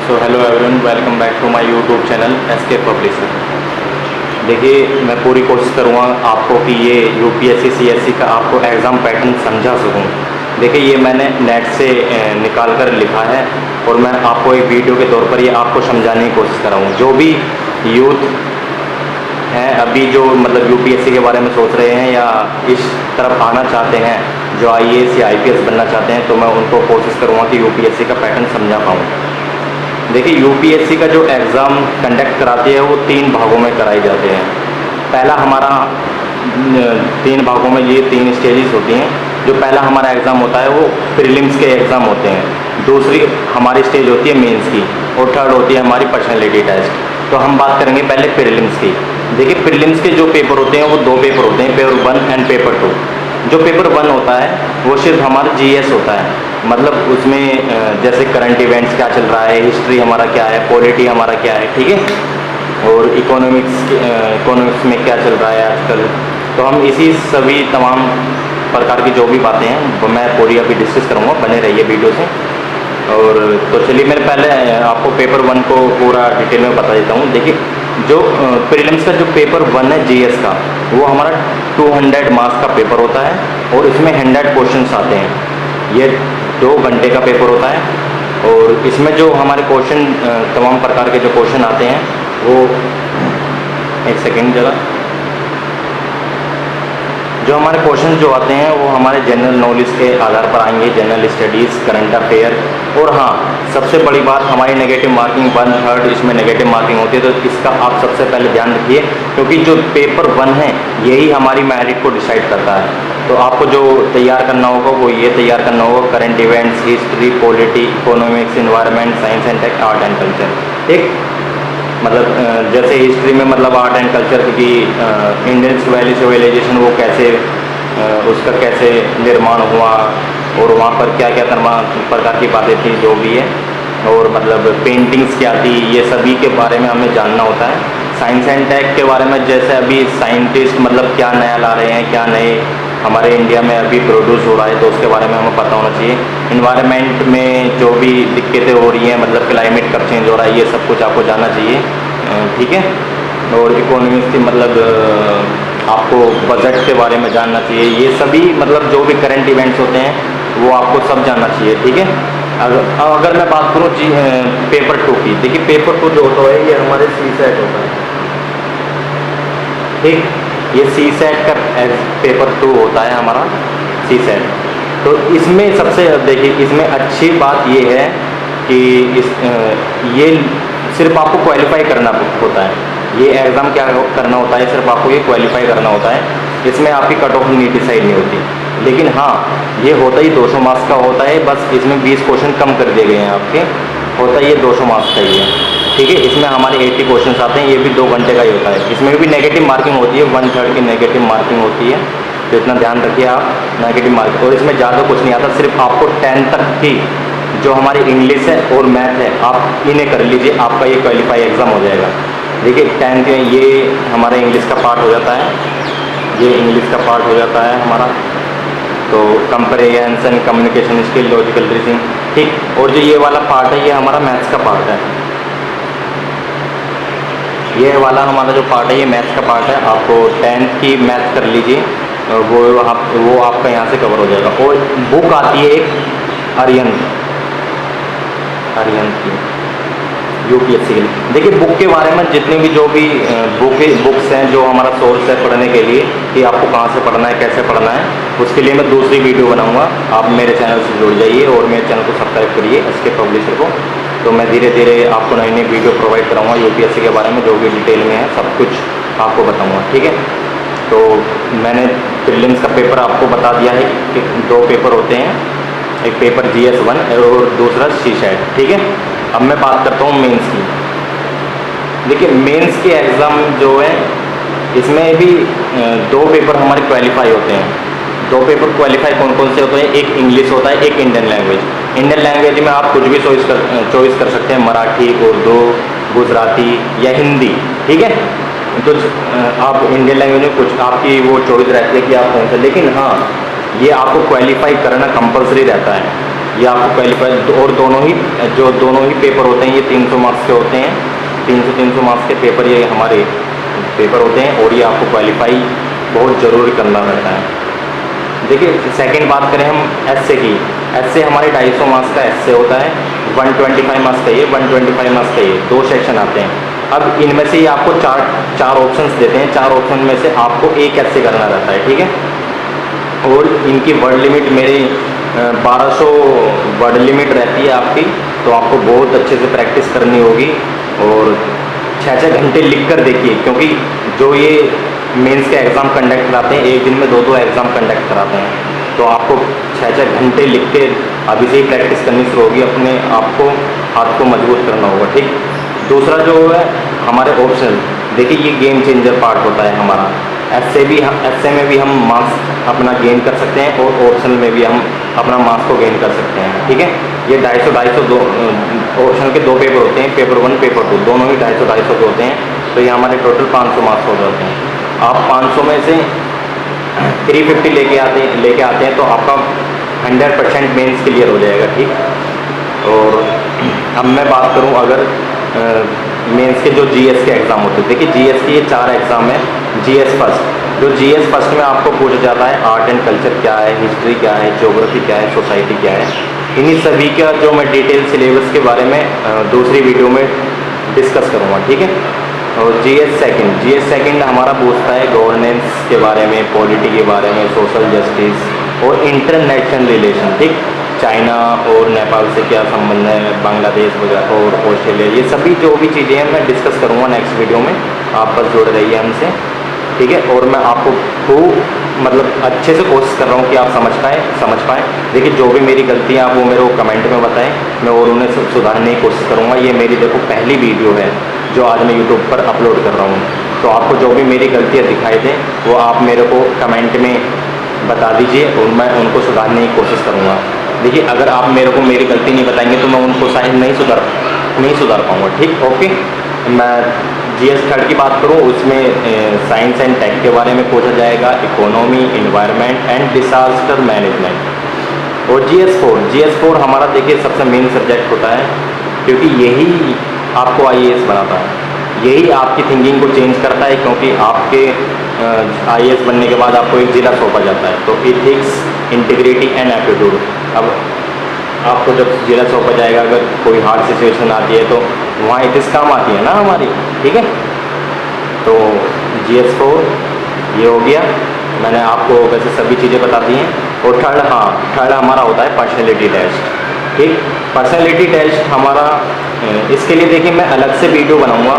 So hello everyone, welcome back to my YouTube channel SK publisher. देखिए, मैं पूरी कोशिश करूँगा आपको कि ये यूपीएससी सीएससी का आपको एग्ज़ाम पैटर्न समझा सकूँ। देखिए, ये मैंने नेट से निकाल कर लिखा है और मैं आपको एक वीडियो के तौर पर ये आपको समझाने की कोशिश कर रहा हूँ। जो भी यूथ हैं अभी जो मतलब यूपीएससी के बारे में सोच रहे हैं या इस तरफ आना चाहते हैं, जो आईएएस या आईपीएस बनना चाहते हैं, तो मैं उनको कोशिश करूँगा कि यूपीएससी का पैटर्न समझा पाऊँ। देखिए, यूपीएससी का जो एग्ज़ाम कंडक्ट कराती है वो 3 भागों में कराई जाते हैं। पहला हमारा 3 भागों में ये 3 स्टेजेस होती हैं। जो पहला हमारा एग्ज़ाम होता है वो प्रीलिम्स के एग्ज़ाम होते हैं। दूसरी हमारी स्टेज होती है मेंस की और थर्ड होती है हमारी पर्सनैलिटी टेस्ट। तो हम बात करेंगे पहले प्रीलिम्स की। देखिए, प्रीलिम्स के जो पेपर होते हैं वो 2 पेपर होते हैं, पेपर 1 एंड पेपर 2। जो पेपर 1 होता है वो सिर्फ हमारा जीएस होता है, मतलब उसमें जैसे करंट इवेंट्स क्या चल रहा है, हिस्ट्री हमारा क्या है, पॉलिटी हमारा क्या है, ठीक है, और इकोनॉमिक्स में क्या चल रहा है आजकल। तो हम इसी सभी तमाम प्रकार की जो भी बातें हैं वो मैं पूरी अभी डिस्कस करूँगा, बने रहिए वीडियो से। और तो चलिए, मैं पहले आपको पेपर 1 को पूरा डिटेल में बता देता हूँ। देखिए, जो प्रीलिम्स का जो पेपर 1 है जीएस का, वो हमारा 200 मार्क्स का पेपर होता है और इसमें 100 क्वेश्चंस आते हैं। ये 2 घंटे का पेपर होता है और इसमें जो हमारे क्वेश्चन तमाम प्रकार के जो क्वेश्चन आते हैं वो एक सेकेंड जरा, जो हमारे क्वेश्चन जो आते हैं वो हमारे जनरल नॉलेज के आधार पर आएंगे, जनरल स्टडीज़, करंट अफेयर। और हाँ, सबसे बड़ी बात हमारी नेगेटिव मार्किंग 1/3 इसमें नेगेटिव मार्किंग होती है, तो इसका आप सबसे पहले ध्यान रखिए, क्योंकि जो पेपर 1 है यही हमारी मेरिट को डिसाइड करता है। तो आपको जो तैयार करना होगा वो ये तैयार करना होगा, current events, history, polity, economics, environment, science and tech, art and culture. ठीक, मतलब जैसे हिस्ट्री में मतलब आर्ट एंड कल्चर की इंडियंस वैली सिविलाइजेशन वो कैसे उसका कैसे निर्माण हुआ और वहाँ पर क्या क्या प्रकार की बातें थी जो भी है, और मतलब पेंटिंग्स क्या थी, ये सभी के बारे में हमें जानना होता है। साइंस एंड टेक के बारे में जैसे अभी साइंटिस्ट मतलब क्या नया ला रहे हैं, क्या नए हमारे इंडिया में अभी प्रोड्यूस हो रहा है, तो उसके बारे में हमें पता होना चाहिए। इन्वायरमेंट में जो भी दिक्कतें हो रही हैं, मतलब क्लाइमेट कब चेंज हो रहा है, ये सब कुछ आपको जानना चाहिए, ठीक है। और इकोनॉमिक्स की मतलब आपको बजट के बारे में जानना चाहिए। ये सभी मतलब जो भी करंट इवेंट्स होते हैं वो आपको सब जानना चाहिए, ठीक है। अगर मैं बात करूँ पेपर 2 की, देखिए पेपर 2 जो होता है ये हमारे सीसेट होता है, ठीक। ये सीसेट का पेपर 2 होता है हमारा सीसेट। तो इसमें सबसे देखिए, इसमें अच्छी बात ये है कि ये सिर्फ आपको क्वालिफाई करना होता है। ये एग्ज़ाम क्या करना होता है, सिर्फ आपको ये क्वालिफाई करना होता है। इसमें आपकी कट ऑफ नहीं डिसाइड नहीं होती, लेकिन हाँ, ये होता ही 200 मार्क्स का होता है। बस इसमें 20 क्वेश्चन कम कर दिए गए हैं आपके, होता ही ये 200 मार्क्स का ही है, ठीक है। इसमें हमारे 80 क्वेश्चन आते हैं, ये भी 2 घंटे का ही होता है। इसमें भी नेगेटिव मार्किंग होती है, 1/3 की नेगेटिव मार्किंग होती है, तो इतना ध्यान रखिए आप, नेगेटिव मार्किंग। और इसमें ज़्यादा कुछ नहीं आता, सिर्फ आपको 10 तक की जो हमारी इंग्लिश है और मैथ है आप इन्हें कर लीजिए, आपका ये क्वालिफाई एग्ज़ाम हो जाएगा। देखिए 10 के ये हमारा इंग्लिश का पार्ट हो जाता है, ये इंग्लिश का पार्ट हो जाता है हमारा, तो comprehension, communication skill, logical reasoning, ठीक। और जो ये वाला पार्ट है ये हमारा मैथ्स का पार्ट है, ये वाला हमारा जो पार्ट है ये मैथ्स का पार्ट है। आपको 10th की मैथ्स कर लीजिए, वो आपका यहाँ से कवर हो जाएगा। और बुक आती है एक अरिहंत की यूपीएससी के लिए। देखिए, बुक के बारे में जितने भी जो भी बुक्स हैं जो हमारा सोर्स है पढ़ने के लिए, कि आपको कहाँ से पढ़ना है, कैसे पढ़ना है, उसके लिए मैं दूसरी वीडियो बनाऊंगा। आप मेरे चैनल से जुड़ जाइए और मेरे चैनल को सब्सक्राइब करिए, एसके पब्लिशर को। तो मैं धीरे धीरे आपको नई नई वीडियो प्रोवाइड कराऊंगा यूपीएससी के बारे में, जो भी डिटेल में है सब कुछ आपको बताऊँगा, ठीक है। तो मैंने प्रीलिम्स का पेपर आपको बता दिया है कि 2 पेपर होते हैं, एक पेपर जीएस 1 और दूसरा सीसेट, ठीक है। अब मैं बात करता हूँ मेंस की। देखिए, मेंस के एग्ज़ाम जो है इसमें भी 2 पेपर हमारे क्वालिफाई होते हैं। 2 पेपर क्वालिफाई कौन कौन से होते हैं, एक इंग्लिश होता है, एक इंडियन लैंग्वेज। इंडियन लैंग्वेज में आप कुछ भी चॉइस कर सकते हैं, मराठी, उर्दू, गुजराती या हिंदी, ठीक है। तो आप इंडियन लैंग्वेज में कुछ आपकी वो चॉइस रहती है कि आप कौन सा, लेकिन हाँ, ये आपको क्वालिफाई करना कंपलसरी रहता है। ये आपको क्वालिफाई, और दोनों ही पेपर होते हैं ये 300 मार्क्स के होते हैं। 300 मार्क्स के पेपर ये हमारे पेपर होते हैं, और ये आपको क्वालिफाई बहुत ज़रूरी करना रहता है। देखिए सेकंड बात करें हम एसए की, एसए हमारे 250 मार्क्स का एसए होता है, 125 मार्क्स का ये, 125 मार्क्स का ये, 2 सेक्शन आते हैं। अब इनमें से ये आपको चार ऑप्शंस देते हैं, 4 ऑप्शन में से आपको एक एसए करना रहता है, ठीक है। और इनकी वर्ड लिमिट मेरे 1200 वर्ड लिमिट रहती है आपकी, तो आपको बहुत अच्छे से प्रैक्टिस करनी होगी, और 6-6 घंटे लिख कर देखिए, क्योंकि जो ये मेंस के एग्ज़ाम कंडक्ट कराते हैं, एक दिन में 2-2 एग्ज़ाम कंडक्ट कराते हैं, तो आपको 6-6 घंटे लिख के अभी से ही प्रैक्टिस करनी शुरू होगी, अपने आपको हाथ को मजबूत करना होगा, ठीक। दूसरा जो है हमारे ऑप्शनल, देखिए ये गेम चेंजर पार्ट होता है हमारा। एसए में भी हम मार्क्स अपना गेन कर सकते हैं, और ऑप्शनल में भी हम अपना मार्क्स को गेन कर सकते हैं, ठीक है। ये 250 ऑप्शनल के 2 पेपर होते हैं, पेपर 1 पेपर 2, दोनों ही 250 के होते हैं, तो ये हमारे टोटल 500 मार्क्स हो जाते हैं। आप 500 में से 350 लेके आते हैं तो आपका 100% मेंस क्लियर हो जाएगा, ठीक। और अब मैं बात करूं अगर मेंस के जो जीएस के एग्ज़ाम होते हैं, देखिए जीएस के ये 4 एग्ज़ाम है। जीएस फर्स्ट, जो जीएस फर्स्ट में आपको पूछा जाता है आर्ट एंड कल्चर क्या है, हिस्ट्री क्या है, ज्योग्राफी क्या है, सोसाइटी क्या है, इन्हीं सभी का जो मैं डिटेल सिलेबस के बारे में दूसरी वीडियो में डिस्कस करूँगा, ठीक है। और जीएस सेकंड हमारा पूछता है गवर्नेंस के बारे में, पॉलिटी के बारे में, सोशल जस्टिस और इंटरनेशनल रिलेशन, ठीक। चाइना और नेपाल से क्या संबंध है, बांग्लादेश वगैरह और ऑस्ट्रेलिया, ये सभी जो भी चीज़ें हैं मैं डिस्कस करूँगा नेक्स्ट वीडियो में। आप बस जुड़ रहिए हमसे, ठीक है। और मैं आपको खूब मतलब अच्छे से कोशिश कर रहा हूँ कि आप समझ पाएँ। देखिए जो भी मेरी गलतियाँ आप वो मेरे को कमेंट में बताएं, मैं और उन्हें सुधारने की कोशिश करूँगा। ये मेरी देखो पहली वीडियो है जो आज मैं यूट्यूब पर अपलोड कर रहा हूँ, तो आपको जो भी मेरी गलतियाँ दिखाई दें वो आप मेरे को कमेंट में बता दीजिए, और मैं उनको सुधारने की कोशिश करूँगा। देखिए अगर आप मेरे को मेरी गलती नहीं बताएंगे तो मैं उनको शायद नहीं सुधार पाऊँगा, ठीक। ओके, मैं जीएस थर्ड की बात करूँ, उसमें साइंस एंड टेक के बारे में पूछा जाएगा, economy, environment and disaster management. और जीएस फोर हमारा देखिए सबसे मेन सब्जेक्ट होता है, क्योंकि यही आपको आईएएस बनाता है, यही आपकी थिंकिंग को चेंज करता है, क्योंकि आपके आईएएस बनने के बाद आपको एक जिला सौंपा जाता है, तो इथिक्स, इंटीग्रिटी एंड एप्टीट्यूड। अब आपको जब जिला सौंपा जाएगा, अगर कोई हार्ड सिचुएशन आती है तो वहाँ इथिक्स काम आती है ना हमारी, ठीक है। तो GS4 ये हो गया, मैंने आपको वैसे सभी चीज़ें बता दी हैं। और थर्ड हमारा होता है पर्सनैलिटी टेस्ट, ठीक। पर्सनैलिटी टेस्ट हमारा इसके लिए देखिए मैं अलग से वीडियो बनाऊंगा,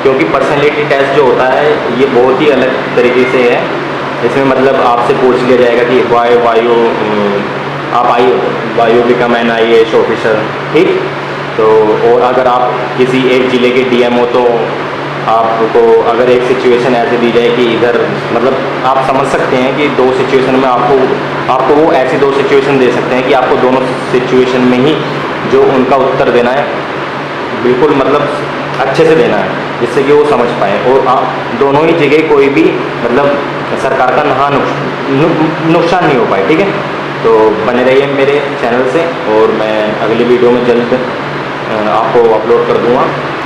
क्योंकि पर्सनैलिटी टेस्ट जो होता है ये बहुत ही अलग तरीके से है। इसमें मतलब आपसे पूछ लिया जाएगा कि वायु बिकम एन IAS ऑफिसर, ठीक। तो और अगर आप किसी एक ज़िले के DM हो तो आपको अगर एक सिचुएशन ऐसे दी जाए कि इधर मतलब आप समझ सकते हैं कि 2 सिचुएशन में आपको वो ऐसी 2 सिचुएशन दे सकते हैं कि आपको दोनों सिचुएशन में ही जो उनका उत्तर देना है बिल्कुल मतलब अच्छे से देना है, जिससे कि वो समझ पाए, और आप दोनों ही जगह कोई भी मतलब सरकार का नुकसान नहीं हो पाए, ठीक है। तो बने रहिए मेरे चैनल से, और मैं अगली वीडियो में जल्द आपको अपलोड कर दूंगा।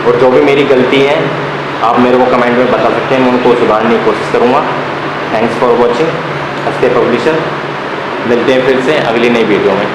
और जो भी मेरी गलती है आप मेरे को कमेंट में बता सकते हैं, मैं उनको सुधारने की कोशिश करूँगा। Thanks for watching SK publisher. मिलते हैं फिर से अगली नई वीडियो में।